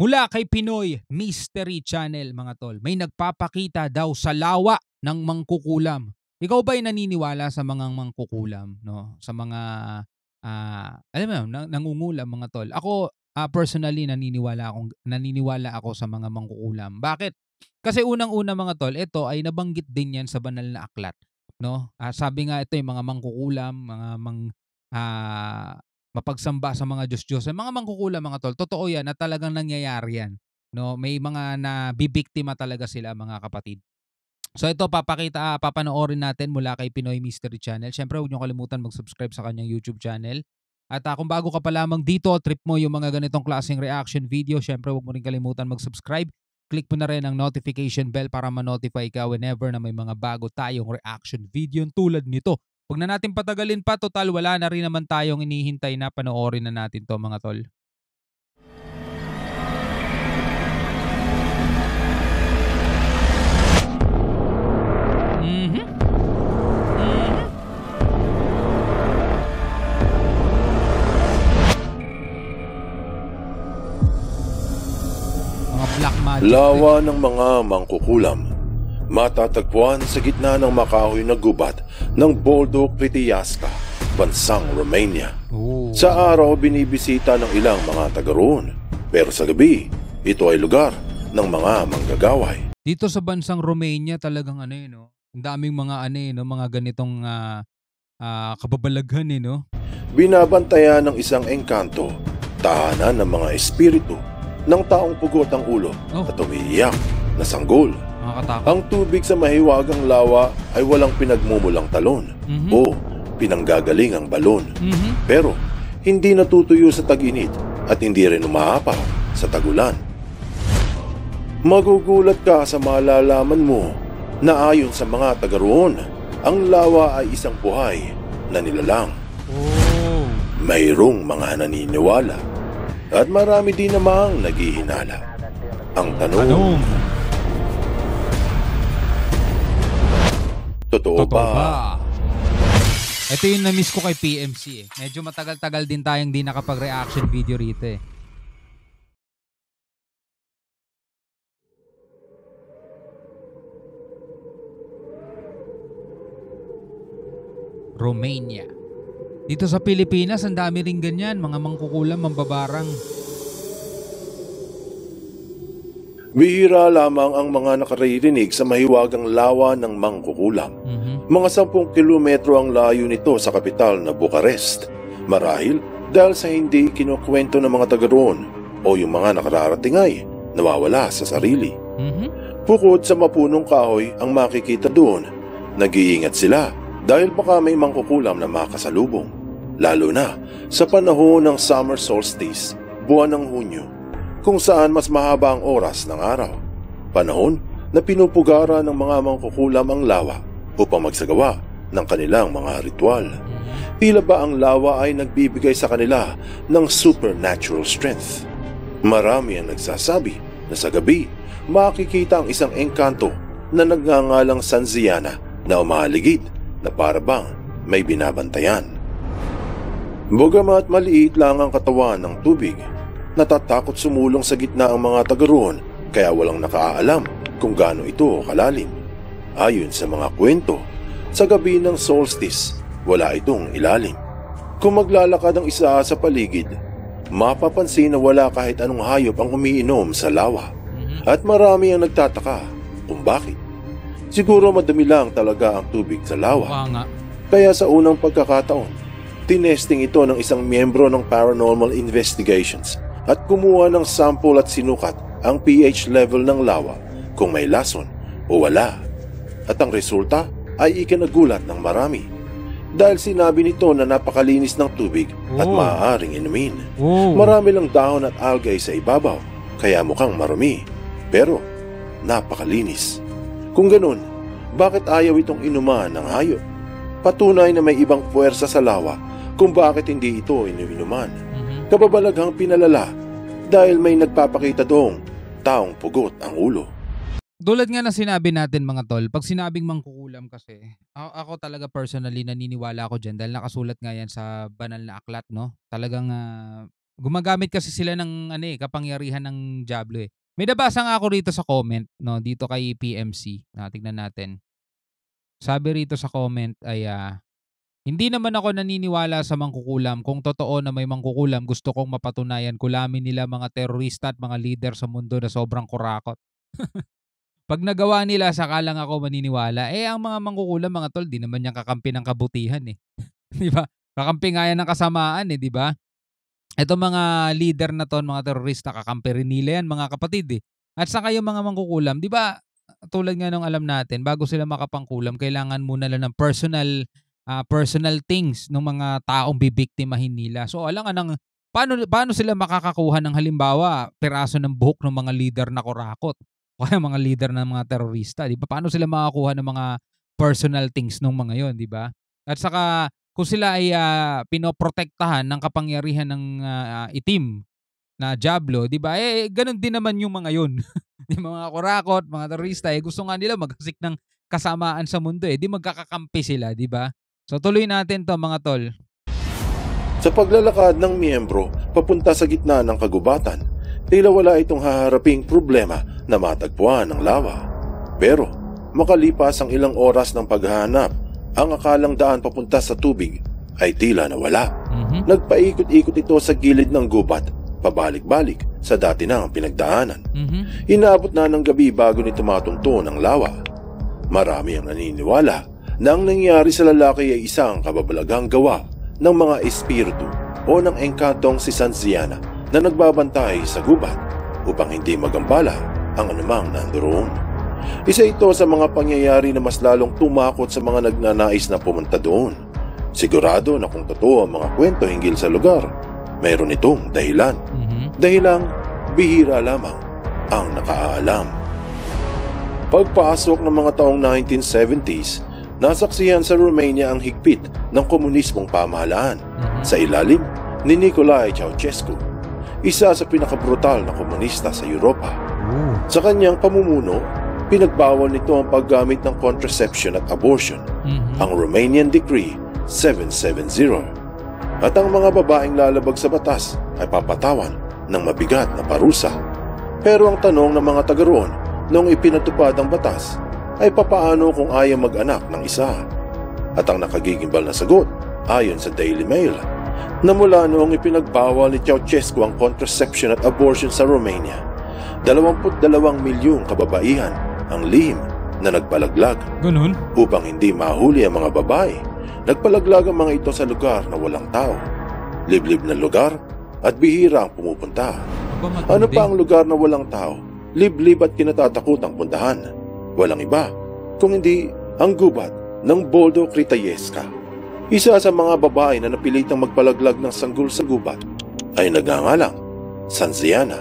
Mula kay Pinoy Mystery Channel mga tol, may nagpapakita daw sa lawa ng mangkukulam. Ikaw ba'y naniniwala sa mga mangkukulam, no? Sa mga alam mo yun, nangungulam mga tol. Ako personally naniniwala ako sa mga mangkukulam. Bakit? Kasi unang-una mga tol, ito ay nabanggit din yan sa banal na aklat, no? Sabi nga ito yung mga mangkukulam, mga mapagsamba sa mga Diyos-Diyos. Ang mga mangkukulam mga tol, totoo yan at talagang nangyayari yan. No, may mga nabibiktima talaga sila mga kapatid. So ito papanoorin natin mula kay Pinoy Mystery Channel. Siyempre huwag niyo kalimutan mag-subscribe sa kanyang YouTube channel. At kung bago ka pa lamang dito, trip mo yung mga ganitong klaseng reaction video, siyempre huwag mo rin kalimutan mag-subscribe. Click mo na rin ang notification bell para ma-notify ka whenever na may mga bago tayong reaction video tulad nito. Huwag na natin patagalin pa, total wala na rin naman tayong inihintay na panoorin na natin to mga tol. Mga black magic. Lawa ng mga mangkukulam. Matatagpuan sa gitna ng makahoy na gubat ng Boldo Critiasca, bansang Romania. Sa araw binibisita ng ilang mga taga roon, pero sa gabi, ito ay lugar ng mga manggagaway. Dito sa bansang Romania talagang no? Ang daming mga no? Mga ganitong kababalaghan no? Binabantayan ng isang engkanto, tahanan ng mga espiritu, ng taong pugot ang ulo at umiiyak na sanggol. Ang tubig sa mahiwagang lawa ay walang pinagmumulang talon o pinanggagaling ang balon. Pero hindi natutuyo sa tag-init at hindi rin umaapaw sa tagulan. Magugulat ka sa malalaman mo na ayon sa mga taga roon, ang lawa ay isang buhay na nilalang. Mayroong mga naniniwala at marami din namang naghihinala. Ang tanong, Totoo ba? Ito yung na-miss ko kay PMC Medyo matagal-tagal din tayong di nakapag-reaction video rito Romania. Dito sa Pilipinas, ang dami rin ganyan. Mga mangkukulam, mambabarang. Bihira lamang ang mga nakaririnig sa mahiwagang lawa ng mangkukulam. Mga 10 kilometro ang layo nito sa kapital na Bucharest. Marahil dahil sa hindi kinukwento ng mga taga roon o yung mga nakararating ay nawawala sa sarili. Bukod sa mapunong kahoy ang makikita doon, nag-iingat sila dahil baka may mangkukulam na makasalubong. Lalo na sa panahon ng summer solstice, buwan ng Hunyo, kung saan mas mahaba ang oras ng araw. Panahon na pinupugara ng mga mangkukulam ang lawa upang magsagawa ng kanilang mga ritual. Tila ba ang lawa ay nagbibigay sa kanila ng supernatural strength? Marami ang nagsasabi na sa gabi makikita ang isang engkanto na nagngangalang Sanziana na umahaligid na parabang may binabantayan. Bagamat maliit lang ang katawan ng tubig, natatakot sumulong sa gitna ang mga taga roon kaya walang nakaalam kung gaano ito kalalim. Ayon sa mga kwento, sa gabi ng solstice, wala itong ilalim. Kung maglalakad ang isa sa paligid, mapapansin na wala kahit anong hayop ang umiinom sa lawa. At marami ang nagtataka kung bakit. Siguro madami lang talaga ang tubig sa lawa. Kaya sa unang pagkakataon, tinesting ito ng isang miyembro ng Paranormal Investigations at kumuha ng sample at sinukat ang pH level ng lawa kung may lason o wala. At ang resulta ay ikinagulat ng marami dahil sinabi nito na napakalinis ng tubig at maaaring inumin. Marami lang dahon at algae sa ibabaw kaya mukhang marumi pero napakalinis. Kung ganun, bakit ayaw itong inuman ng hayop? Patunay na may ibang puwersa sa lawa kung bakit hindi ito iniinuman. Kababalaghang pinalala dahil may nagpapakita doong taong pugot ang ulo. Tulad nga na sinabi natin mga tol, pag sinabing mangkukulam kasi, ako talaga personally naniniwala ako dyan dahil nakasulat nga yan sa banal na aklat, no? Talagang Gumagamit kasi sila ng ano, kapangyarihan ng Diablo, eh. May nabasa nga ako rito sa comment 'no, dito kay PMC, tignan natin. Sabi rito sa comment ay, "Hindi naman ako naniniwala sa mangkukulam. Kung totoo na may mangkukulam, gusto kong mapatunayan kulamin nila mga terorista at mga lider sa mundo na sobrang kurakot. 'Pag nagawa nila saka lang ako maniniwala." Eh, ang mga mangkukulam mga tol 'di naman 'yan kakampi ng kabutihan, eh, 'di ba? Kakampi nga 'yan ng kasamaan, eh, 'di ba? Itong mga leader na 'to, mga terorista, kakampi rin nila 'yan mga kapatid, eh. At saka yung mga mangkukulam, 'di ba, tulad nga nung alam natin bago sila makapangkulam kailangan muna nila ng personal things nung mga taong bibiktimahin nila. So alangan ng paano sila makakakuha ng halimbawa, piraso ng buhok ng mga leader na kurakot o kaya mga leader ng mga terorista, 'di ba? Paano sila makakuha ng mga personal things nung mga 'yon, 'di ba? At saka kung sila ay, pinoprotektahan ng kapangyarihan ng, itim na Diablo, 'di ba, eh, gano'n din naman yung mga 'yun. Yung mga kurakot, mga terorista, eh, gusto nga nila maghasik ng kasamaan sa mundo, eh, 'di magkakakampi sila, 'di ba? So tuloy natin 'to mga tol. Sa paglalakad ng miyembro papunta sa gitna ng kagubatan, tila wala itong haharaping problema na matagpuan ng lawa. Pero makalipas ang ilang oras ng paghahanap, ang akalang daan papunta sa tubig ay tila nawala. Nagpaikot-ikot ito sa gilid ng gubat, pabalik-balik sa dati nang pinagdaanan. Inaabot na ng gabi bago nito matunto ng lawa. Marami ang naniniwala na ang nangyari sa lalaki ay isang kababalaghang gawa ng mga espiritu o ng engkantong si Sanziana na nagbabantay sa gubat upang hindi magambala ang anumang nandoon. Isa ito sa mga pangyayari na mas lalong tumakot sa mga nagnanais na pumunta doon. Sigurado na kung totoo ang mga kwento hinggil sa lugar, mayroon itong dahilan. Dahilang bihira lamang ang nakaalam. Pagpasok ng mga taong 1970s, nasaksihan sa Romania ang higpit ng komunismong pamahalaan sa ilalim ni Nicolae Ceausescu, isa sa pinakabrutal na komunista sa Europa. Sa kanyang pamumuno, pinagbawal nito ang paggamit ng contraception at abortion, ang Romanian Decree 770, at ang mga babaeng lalabag sa batas ay papatawan ng mabigat na parusa. Pero ang tanong ng mga taga roon noong ipinatupad ang batas ay papaano kung ayaw mag-anak ng isa? At ang nakagigimbal na sagot, ayon sa Daily Mail, na mula noong ipinagbawal ni Ceausescu ang contraception at abortion sa Romania, 22 milyong kababaihan ang lihim na nagpalaglag. Ganun? Upang hindi mahuli ang mga babae, nagpalaglag ang mga ito sa lugar na walang tao, liblib na lugar at bihira ang pumupunta. Ano pa ang lugar na walang tao, liblib at kinatatakutang puntahan? Walang iba kung hindi ang gubat ng Boldo Kritayeska. Isa sa mga babae na napilitang magpalaglag ng sanggol sa gubat ay nagngangalang Sanziana.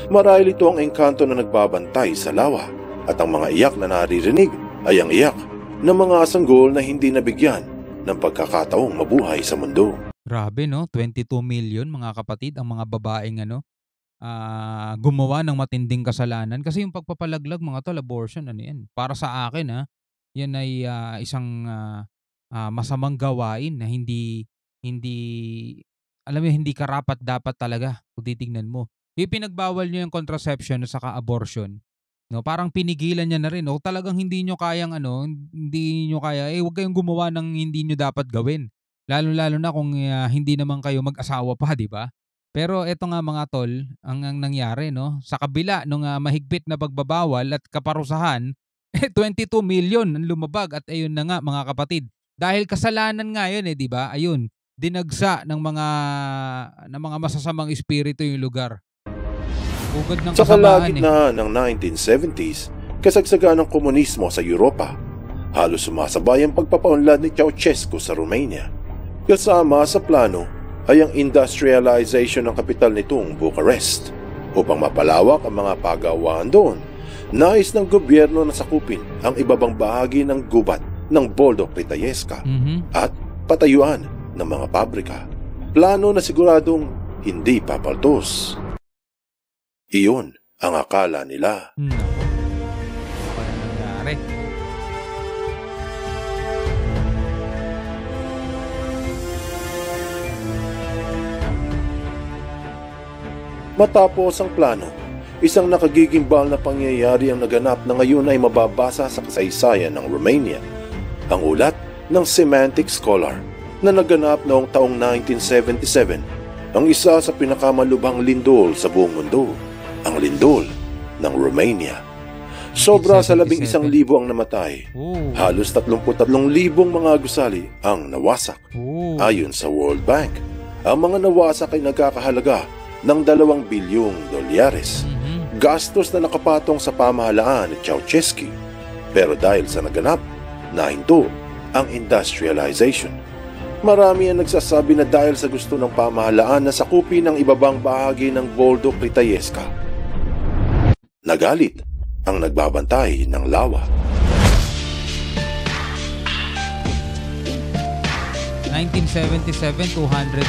Marahil ito ang engkanto na nagbabantay sa lawa, at ang mga iyak na naririnig ay ang iyak ng mga sanggol na hindi nabigyan ng pagkakataong mabuhay sa mundo. Grabe, no? 22 million mga kapatid ang mga babaeng gumawa ng matinding kasalanan. Kasi yung pagpapalaglag mga tol, abortion, ano yan? Para sa akin, yan ay isang masamang gawain na hindi alam mo, hindi karapat dapat talaga kung titingnan mo. Yung pinagbawal nyo yung contraception at saka abortion, no, parang pinigilan niya na rin, no? Talagang hindi nyo kayang hindi nyo kaya, huwag kayong gumawa ng hindi nyo dapat gawin. Lalo-lalo na kung hindi naman kayo mag-asawa pa, di ba? Pero eto nga mga tol, ang nangyari, no, sa kabila nung mahigpit na pagbabawal at kaparusahan, 22 million ang lumabag, at ayun na nga mga kapatid. Dahil kasalanan nga yun, di ba? Ayun, dinagsa ng mga masasamang espiritu yung lugar. Ugod ng sa kasamaan, kalagitnaan ng 1970s, kasagsagan ng komunismo sa Europa, halos sumasabay ang pagpapaunlad ni Ceausescu sa Romania. Kasama sa plano ay ang industrialization ng kapital nitong Bucharest. Upang mapalawak ang mga pagawaan doon, nais ng gobyerno na sakupin ang ibabang bahagi ng gubat ng Boldo Kritayeska at patayuan ng mga pabrika. Plano na siguradong hindi papaltos. Iyon ang akala nila. Ano pa na nangyari? Matapos ang plano, isang nakagigimbal na pangyayari ang naganap na ngayon ay mababasa sa kasaysayan ng Romania. Ang ulat ng Semantic Scholar na naganap noong taong 1977, ang isa sa pinakamalubhang lindol sa buong mundo, ang lindol ng Romania. Sobra sa 11,000 ang namatay. Halos 33,000 mga gusali ang nawasak. Ayon sa World Bank, ang mga nawasak ay nagkakahalaga ng $2 bilyong. Gastos na nakapatong sa pamahalaan ni Ceausescu. Pero dahil sa naganap, nahinto ang industrialization. Marami ang nagsasabi na dahil sa gusto ng pamahalaan na sakupin ang ibabang bahagi ng Boldo-Kritayeska. Nagalit ang nagbabantay ng lawa. 1977, 200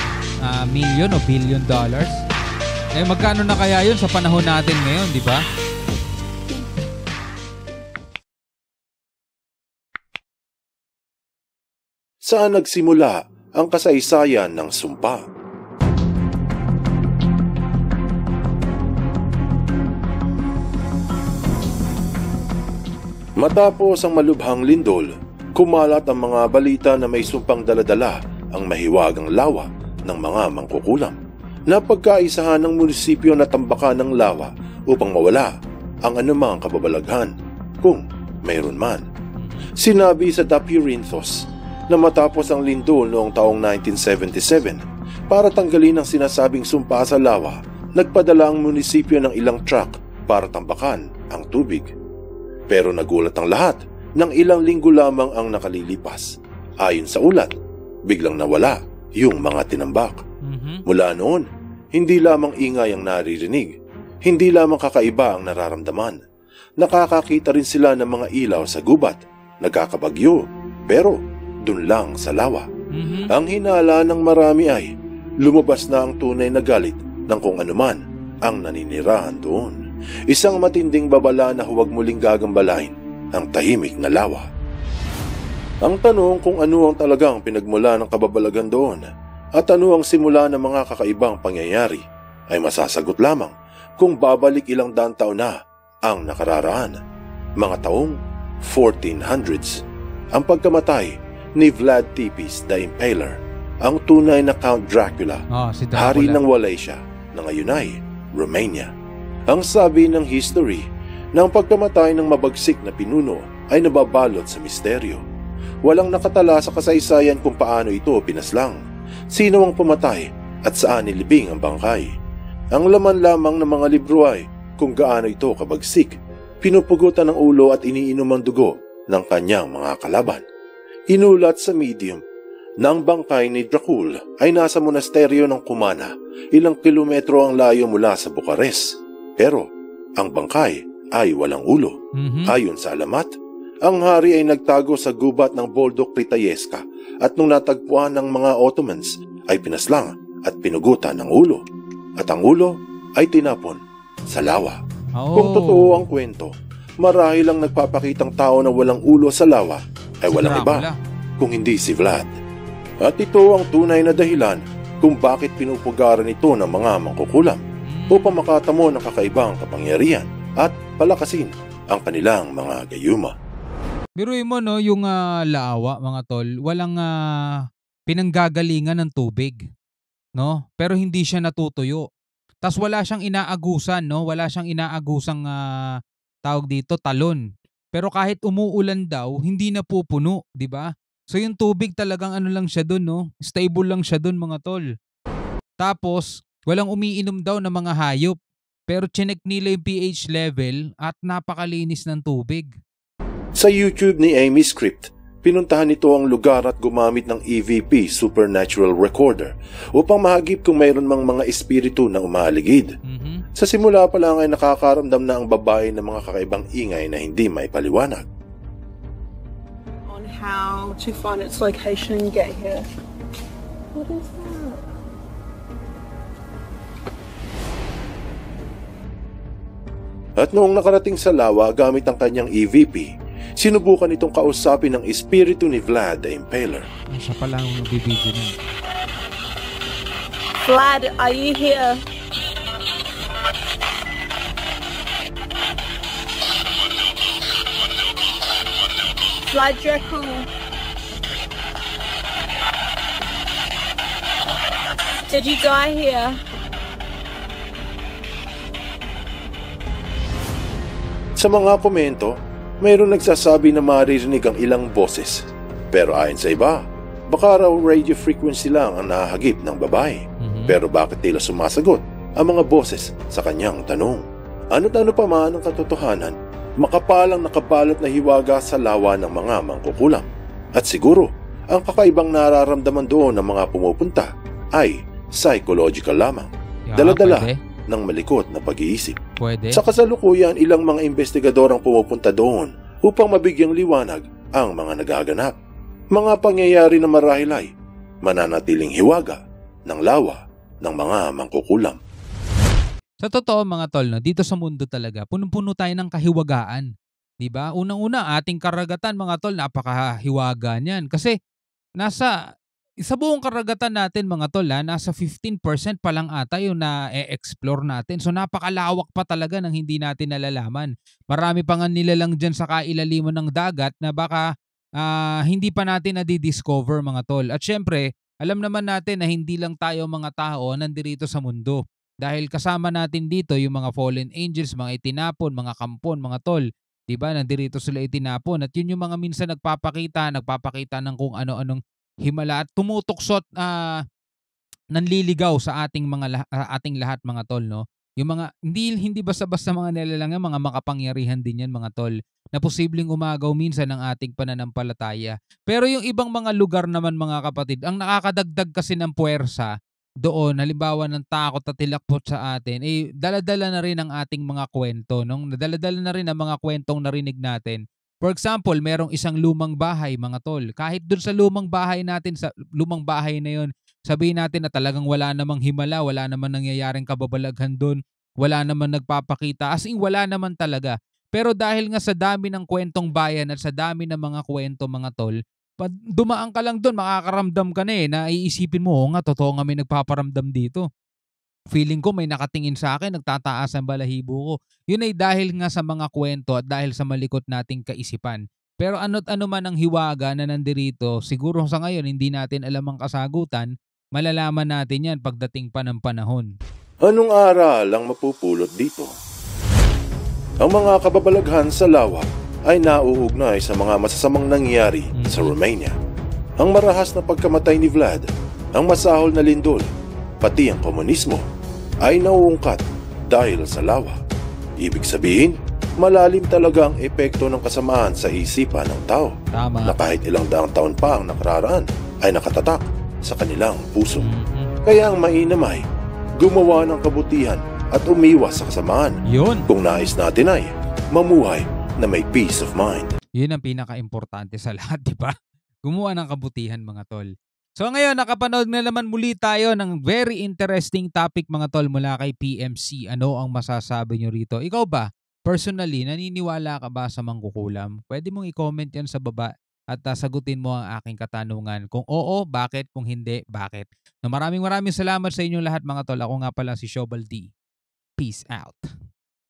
million o billion dollars. Eh magkano na kaya yun sa panahon natin ngayon, di ba? Saan nagsimula ang kasaysayan ng sumpa? Matapos ang malubhang lindol, kumalat ang mga balita na may sumpang daladala ang mahiwagang lawa ng mga mangkukulam. Napagkaisahan ng munisipyo na tambakan ng lawa upang mawala ang anumang kababalaghan kung mayroon man. Sinabi sa Dapirinthos na matapos ang lindol noong taong 1977 para tanggalin ang sinasabing sumpa sa lawa, nagpadala ang munisipyo ng ilang truck para tambakan ang tubig. Pero nagulat ang lahat nang ilang linggo lamang ang nakalilipas. Ayon sa ulat, biglang nawala yung mga tinambak. Mula noon, hindi lamang ingay ang naririnig, hindi lamang kakaiba ang nararamdaman. Nakakakita rin sila ng mga ilaw sa gubat, nagkakabagyo, pero dun lang sa lawa. Ang hinala ng marami ay lumabas na ang tunay na galit ng kung anuman ang naninirahan doon. Isang matinding babala na huwag muling gagambalain ang tahimik na lawa. Ang tanong kung ano ang talagang pinagmula ng kababalagan doon at ano ang simula ng mga kakaibang pangyayari ay masasagot lamang kung babalik ilang daang taon na ang nakararaan. Mga taong 1400s, ang pagkamatay ni Vlad Tepes the Impaler, ang tunay na Count Dracula, hari ng Wallachia na ngayon ay Romania. Ang sabi ng history na ang pagkamatay ng mabagsik na pinuno ay nababalot sa misteryo. Walang nakatala sa kasaysayan kung paano ito pinaslang, sino ang pumatay at saan nilibing ang bangkay. Ang laman lamang ng mga libro ay kung gaano ito kabagsik, pinupugutan ng ulo at iniinom ang dugo ng kanyang mga kalaban. Inulat sa Medium na ang bangkay ni Dracul ay nasa monasteryo ng Cumana, ilang kilometro ang layo mula sa Bucharest. Pero ang bangkay ay walang ulo. Ayon sa alamat, ang hari ay nagtago sa gubat ng Boldo-Kritayeska at nung natagpuan ng mga Ottomans ay pinaslang at pinugutan ng ulo. At ang ulo ay tinapon sa lawa. Kung totoo ang kwento, marahil ang nagpapakitang tao na walang ulo sa lawa ay walang iba kung hindi si Vlad. At ito ang tunay na dahilan kung bakit pinupugaran ito ng mga mangkukulam upang makatamo ng kakaibang kapangyarihan at palakasin ang kanilang mga gayuma. Biruin mo no, yung lawa mga tol, walang pinanggagalingan ng tubig, no? Pero hindi siya natutuyo. Tas wala siyang inaagusan, no? Wala siyang inaagusang tawag dito talon. Pero kahit umuulan daw, hindi na pupuno, 'di ba? So yung tubig talagang ano lang siya doon, no? Stable lang siya doon mga tol. Tapos walang umiinom daw ng mga hayop. Pero chinek nila yung pH level at napakalinis ng tubig. Sa YouTube ni Amy Script, pinuntahan nito ang lugar at gumamit ng EVP Supernatural Recorder upang mahagip kung mayroon mang mga espiritu na umaligid. Sa simula pa lang ay nakakaramdam na ang babae ng mga kakaibang ingay na hindi maipaliwanag. On how to find its location and get here. What is that? At noong nakarating sa lawa gamit ang kanyang EVP, sinubukan itong kausapin ng espiritu ni Vlad the Impaler. Siya pala ang nagbibideo niya. Vlad, are you here? Blood Draco. Did you die here? Sa mga komento, mayroon nagsasabi na maririnig ang ilang boses. Pero ayon sa iba, baka raw radio frequency lang ang nahahagip ng babae. Pero bakit tila sumasagot ang mga boses sa kanyang tanong? Ano't ano pa man ang katotohanan, makapalang nakabalot na hiwaga sa lawa ng mga mangkukulam. At siguro, ang kakaibang nararamdaman doon ng mga pumupunta ay psychological lamang. Dala-dala ng malikot na pag-iisip. Pwede. Sa kasalukuyan, ilang mga investigador ang pumupunta doon upang mabigyang liwanag ang mga nagaganap. Mga pangyayari na marahil ay mananatiling hiwaga ng lawa ng mga mangkukulam. Sa totoo mga tol, no, dito sa mundo talaga, punong-puno tayo ng kahiwagaan. Diba? Unang-una, ating karagatan mga tol, napakahiwaga niyan. Kasi sa buong karagatan natin mga tol, nasa 15% pa lang ata yung na-explore natin. So napakalawak pa talaga ng hindi natin nalalaman. Marami pa nga nilalang dyan sa kailaliman ng dagat na baka hindi pa natin na-discover mga tol. At syempre, alam naman natin na hindi lang tayo mga tao nandirito sa mundo. Dahil kasama natin dito yung mga fallen angels, mga itinapon, mga kampon, mga tol. Diba? Nandirito sila itinapon. At yun yung mga minsan nagpapakita ng kung ano-anong himala at tumutuksot nanliligaw sa ating lahat mga tol, no. Yung mga hindi basta-basta mga nilalang, mga makapangyarihan din yan mga tol na posibleng umagaw minsan ng ating pananampalataya. Pero yung ibang mga lugar naman mga kapatid, ang nakakadagdag kasi ng puwersa doon, halimbawa ng takot at tilakpot sa atin, dala-dala na rin ang ating mga kwento, no? Dala-dala na rin ang mga kwentong narinig natin. For example, merong isang lumang bahay mga tol. Kahit dun sa lumang bahay natin, sa lumang bahay na yon, sabihin natin na talagang wala namang himala, wala namang nangyayaring kababalaghan dun, wala namang nagpapakita, as in wala naman talaga. Pero dahil nga sa dami ng kwentong bayan at sa dami ng mga kwento mga tol, pag dumaan ka lang dun, makakaramdam ka na iisipin mo, nga, totoo nga may nagpaparamdam dito. Feeling ko may nakatingin sa akin, nagtataas ang balahibo ko. Yun ay dahil nga sa mga kwento at dahil sa malikot nating kaisipan. Pero ano't ano man ang hiwaga na nandirito, siguro sa ngayon hindi natin alam ang kasagutan, malalaman natin yan pagdating pa ng panahon. Anong aral ang mapupulot dito? Ang mga kababalaghan sa lawa ay nauugnay sa mga masasamang nangyari sa Romania. Ang marahas na pagkamatay ni Vlad, ang masahol na lindol, pati ang komunismo ay nauungkat dahil sa lawa. Ibig sabihin, malalim talaga ang epekto ng kasamaan sa isipan ng tao. Tama. Na kahit ilang daang taon pa ang nakararaan ay nakatatak sa kanilang puso. Kaya ang mainam ay gumawa ng kabutihan at umiwas sa kasamaan. Yun. Kung nais natin ay mamuhay na may peace of mind. Yun ang pinaka-importante sa lahat, di ba? Gumawa ng kabutihan mga tol. So ngayon, nakapanood na naman muli tayo ng very interesting topic mga tol mula kay PMC. Ano ang masasabi nyo rito? Ikaw ba, personally, naniniwala ka ba sa mangkukulam? Pwede mong i-comment yan sa baba at sagutin mo ang aking katanungan. Kung oo, bakit? Kung hindi, bakit? Maraming salamat sa inyong lahat mga tol. Ako nga pala si Shobal D. Peace out.